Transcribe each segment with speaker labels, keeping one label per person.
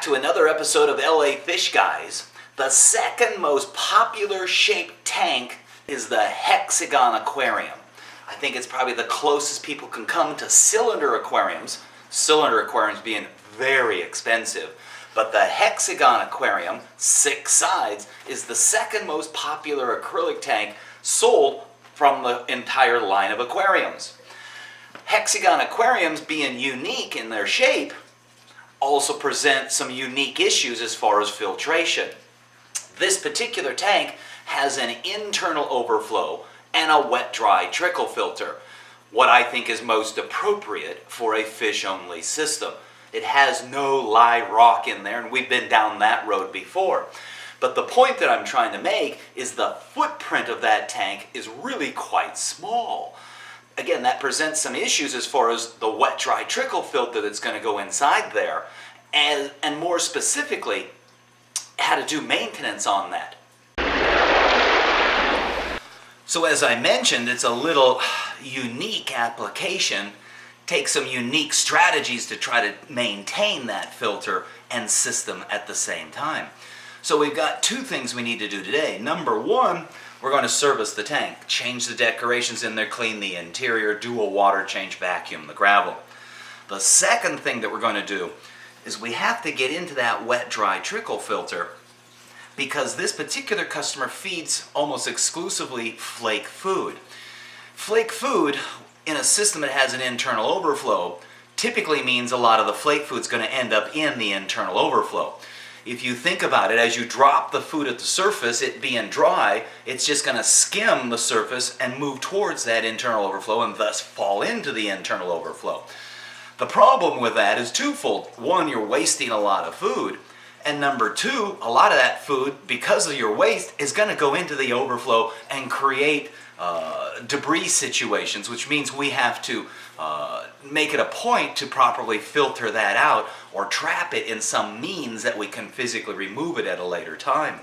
Speaker 1: to another episode of LA Fishguys. The second most popular shaped tank is the hexagon aquarium. I think it's probably the closest people can come to cylinder aquariums being very expensive. But the hexagon aquarium, 6 sides, is the second most popular acrylic tank sold from the entire line of aquariums. Hexagon aquariums, being unique in their shape, also present some unique issues as far as filtration. This particular tank has an internal overflow and a wet dry trickle filter, what I think is most appropriate for a fish-only system. It has no live rock in there, and we've been down that road before. But the point that I'm trying to make is the footprint of that tank is really quite small. Again, that presents some issues as far as the wet dry trickle filter that's going to go inside there, and more specifically, how to do maintenance on that. So as I mentioned, it's a little unique application. Takes some unique strategies to try to maintain that filter and system at the same time. So we've got 2 things we need to do today. Number 1, we're going to service the tank, change the decorations in there, clean the interior, do a water change, vacuum the gravel. The second thing that we're going to do is we have to get into that wet dry trickle filter, because this particular customer feeds almost exclusively flake food. Flake food in a system that has an internal overflow typically means a lot of the flake food is going to end up in the internal overflow. If you think about it, as you drop the food at the surface, it being dry, it's just going to skim the surface and move towards that internal overflow and thus fall into the internal overflow. The problem with that is twofold. 1, you're wasting a lot of food. And number 2, a lot of that food, because of your waste, is going to go into the overflow and create debris situations, which means we have to make it a point to properly filter that out or trap it in some means that we can physically remove it at a later time.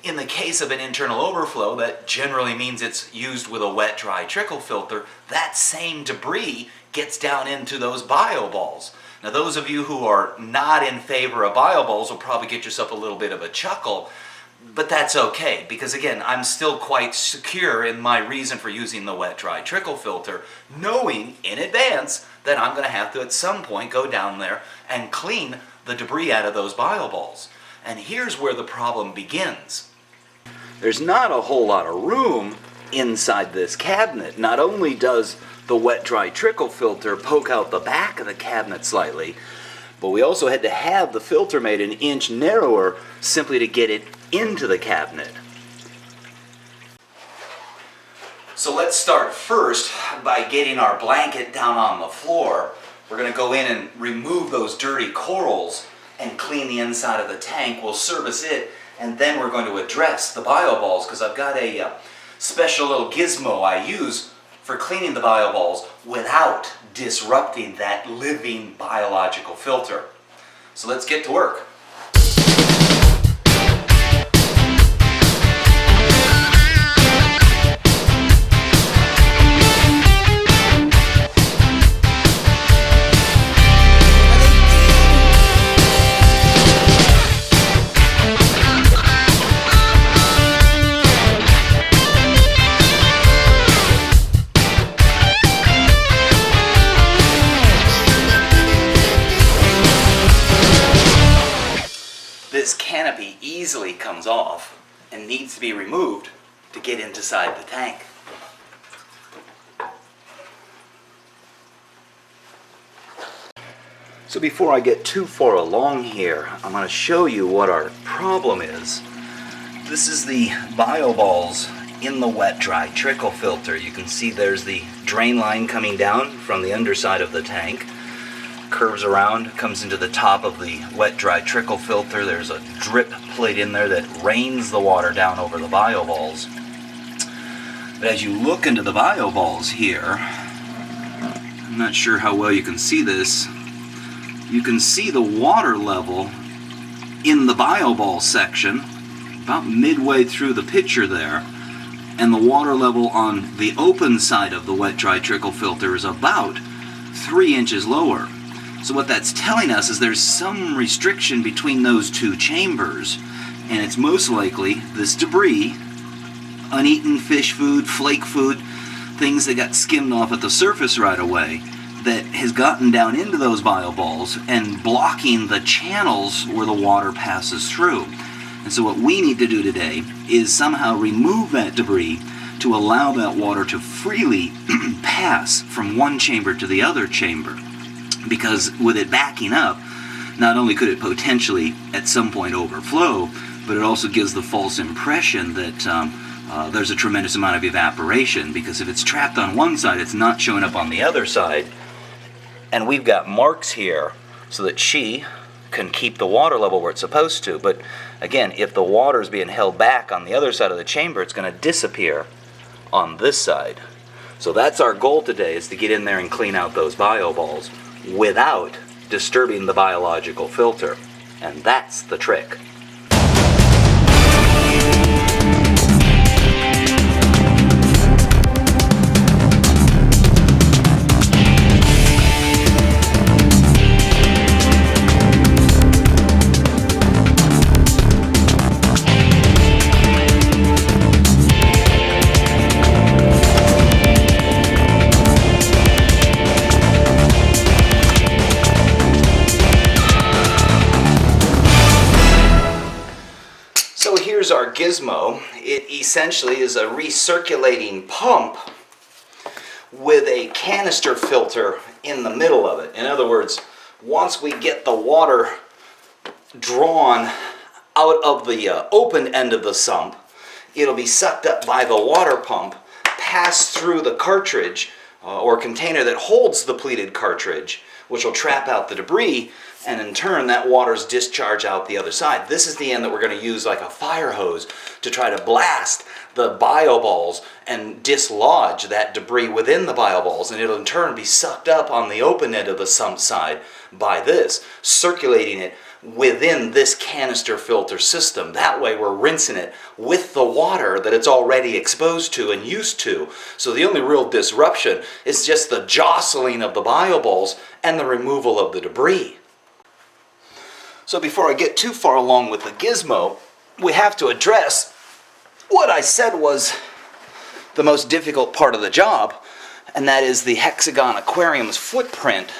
Speaker 1: In the case of an internal overflow, that generally means it's used with a wet dry trickle filter. That same debris gets down into those bioballs. Now those of you who are not in favor of bioballs will probably get yourself a little bit of a chuckle, but that's okay, because again, I'm still quite secure in my reason for using the wet dry trickle filter, knowing in advance that I'm going to have to at some point go down there and clean the debris out of those bioballs. And here's where the problem begins. There's not a whole lot of room inside this cabinet. Not only does the wet dry trickle filter poke out the back of the cabinet slightly, but we also had to have the filter made an inch narrower simply to get it into the cabinet. So let's start first by getting our blanket down on the floor. We're going to go in and remove those dirty corals and clean the inside of the tank. We'll service it, and then we're going to address the bioballs, because I've got a special little gizmo I use for cleaning the bioballs without disrupting that living biological filter. So let's get to work. This canopy easily comes off and needs to be removed to get inside the tank. So before I get too far along here, I'm going to show you what our problem is. This is the bioballs in the wet dry trickle filter. You can see there's the drain line coming down from the underside of the tank. Curves around, comes into the top of the wet dry trickle filter. There's a drip plate in there that rains the water down over the bioballs. But as you look into the bioballs here, I'm not sure how well you can see this, you can see the water level in the bioball section about midway through the picture there, and the water level on the open side of the wet dry trickle filter is about 3 inches lower. So what that's telling us is there's some restriction between those two chambers, and it's most likely this debris, uneaten fish food, flake food, things that got skimmed off at the surface right away, that has gotten down into those bioballs and blocking the channels where the water passes through. And so what we need to do today is somehow remove that debris to allow that water to freely pass from one chamber to the other chamber. Because with it backing up, not only could it potentially at some point overflow, but it also gives the false impression that there's a tremendous amount of evaporation, because if it's trapped on one side, it's not showing up on the other side. And we've got marks here so that she can keep the water level where it's supposed to. But again, if the water is being held back on the other side of the chamber, it's going to disappear on this side. So that's our goal today, is to get in there and clean out those bioballs without disturbing the biological filter. And that's the trick. So here's our gizmo. It essentially is a recirculating pump with a canister filter in the middle of it. In other words, once we get the water drawn out of the open end of the sump, it'll be sucked up by the water pump, pass through the cartridge or container that holds the pleated cartridge, which will trap out the debris, and in turn that water's discharged out the other side. This is the end that we're going to use like a fire hose to try to blast the bioballs and dislodge that debris within the bioballs, and it'll in turn be sucked up on the open end of the sump side by this, circulating it within this canister filter system. That way we're rinsing it with the water that it's already exposed to and used to. So the only real disruption is just the jostling of the bioballs and the removal of the debris. So before I get too far along with the gizmo, we have to address what I said was the most difficult part of the job, and that is the Hexagon Aquarium's footprint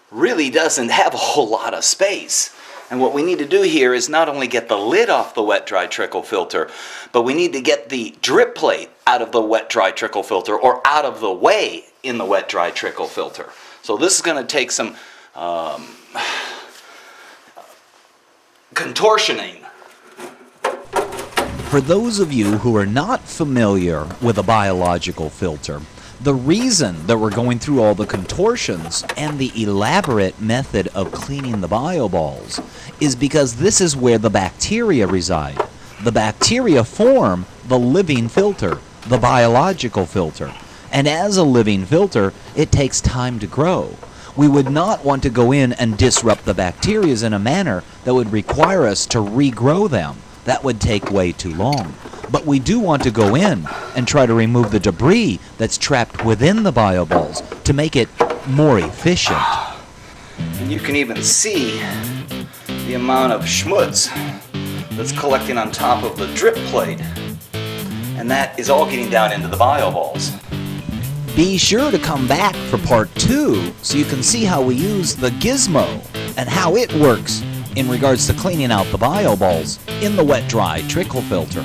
Speaker 1: really doesn't have a whole lot of space. And what we need to do here is not only get the lid off the wet dry trickle filter, but we need to get the drip plate out of the wet dry trickle filter, or out of the way in the wet dry trickle filter. So this is going to take some contortioning.
Speaker 2: For those of you who are not familiar with a biological filter, the reason that we're going through all the contortions and the elaborate method of cleaning the bioballs is because this is where the bacteria reside. The bacteria form the living filter, the biological filter. And as a living filter, it takes time to grow. We would not want to go in and disrupt the bacteria in a manner that would require us to regrow them. That would take way too long. But we do want to go in and try to remove the debris that's trapped within the bioballs to make it more efficient.
Speaker 1: And you can even see the amount of schmutz that's collecting on top of the drip plate. And that is all getting down into the bioballs.
Speaker 2: Be sure to come back for part 2 so you can see how we use the gizmo and how it works in regards to cleaning out the bioballs in the wet dry trickle filter.